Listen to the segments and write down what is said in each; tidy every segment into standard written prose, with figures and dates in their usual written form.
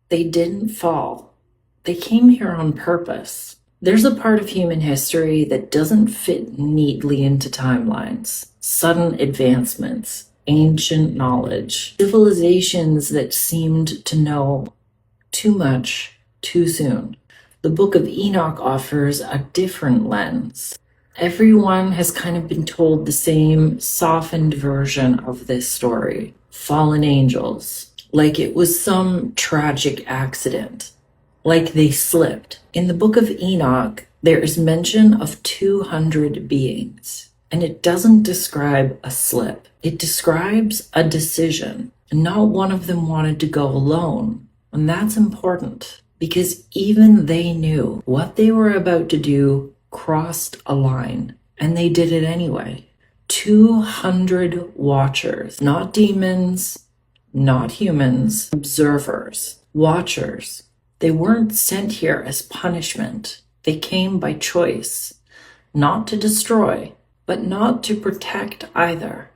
They didn't fall. They came here on purpose. There's a part of human history that doesn't fit neatly into timelines. Sudden advancements, ancient knowledge, civilizations that seemed to know too much too soon. The Book of Enoch offers a different lens. Everyone has kind of been told the same softened version of this story. Fallen angels, like it was some tragic accident, like they slipped. In the Book of Enoch, there is mention of 200 beings, and it doesn't describe a slip. It describes a decision, and not one of them wanted to go alone. And that's important, because even they knew what they were about to do crossed a line, and they did it anyway. 200 watchers, not demons, not humans, observers, watchers. They weren't sent here as punishment. They came by choice, not to destroy, but not to protect either,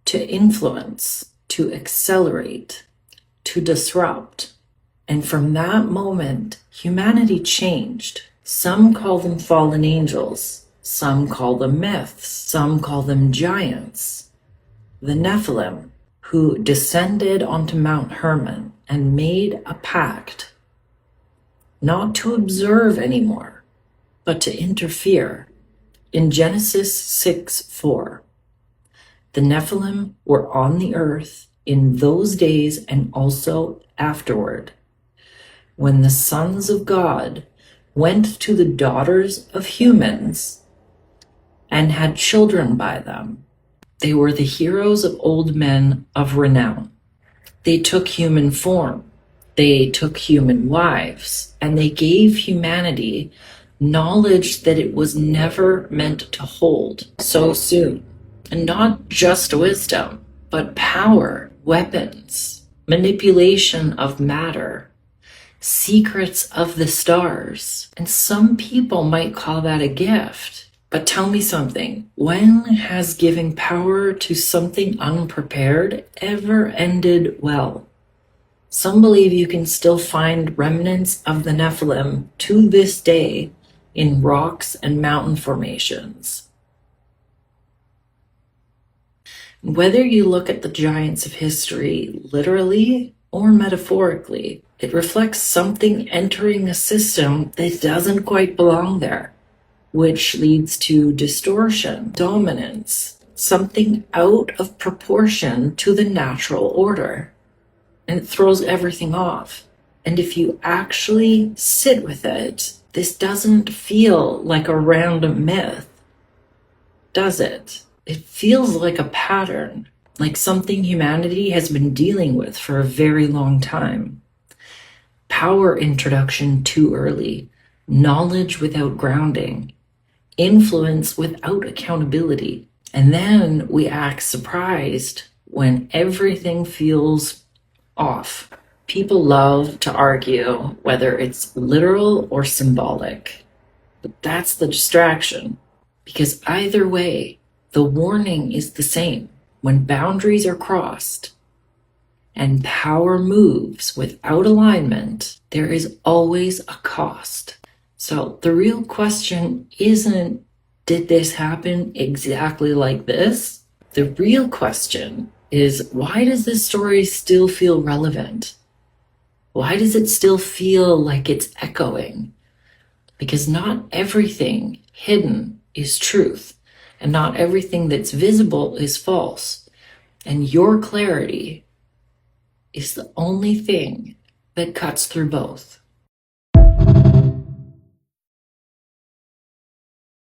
to influence, to accelerate, to disrupt. And from that moment, humanity changed. Some call them fallen angels. Some call them myths. Some call them giants. The Nephilim, who descended onto Mount Hermon and made a pact, not to observe anymore, but to interfere. In Genesis 6:4, the Nephilim were on the earth in those days and also afterward, when the sons of God went to the daughters of humans and had children by them. They were the heroes of old men of renown. They took human form. They took human wives, and they gave humanity knowledge that it was never meant to hold so soon. And not just wisdom, but power, weapons, manipulation of matter, secrets of the stars. And some people might call that a gift. But tell me something, when has giving power to something unprepared ever ended well? Some believe you can still find remnants of the Nephilim to this day in rocks and mountain formations. Whether you look at the giants of history literally or metaphorically, it reflects something entering a system that doesn't quite belong there, which leads to distortion, dominance, something out of proportion to the natural order. And it throws everything off. And if you actually sit with it, this doesn't feel like a random myth, does it? It feels like a pattern, like something humanity has been dealing with for a very long time. Power introduction too early, knowledge without grounding, influence without accountability. And then we act surprised when everything feels off. People love to argue whether it's literal or symbolic, but that's the distraction, because either way, the warning is the same. When boundaries are crossed and power moves without alignment, there is always a cost. So the real question isn't, did this happen exactly like this? The real question is, why does this story still feel relevant? Why does it still feel like it's echoing? Because not everything hidden is truth, and not everything that's visible is false. And your clarity is the only thing that cuts through both.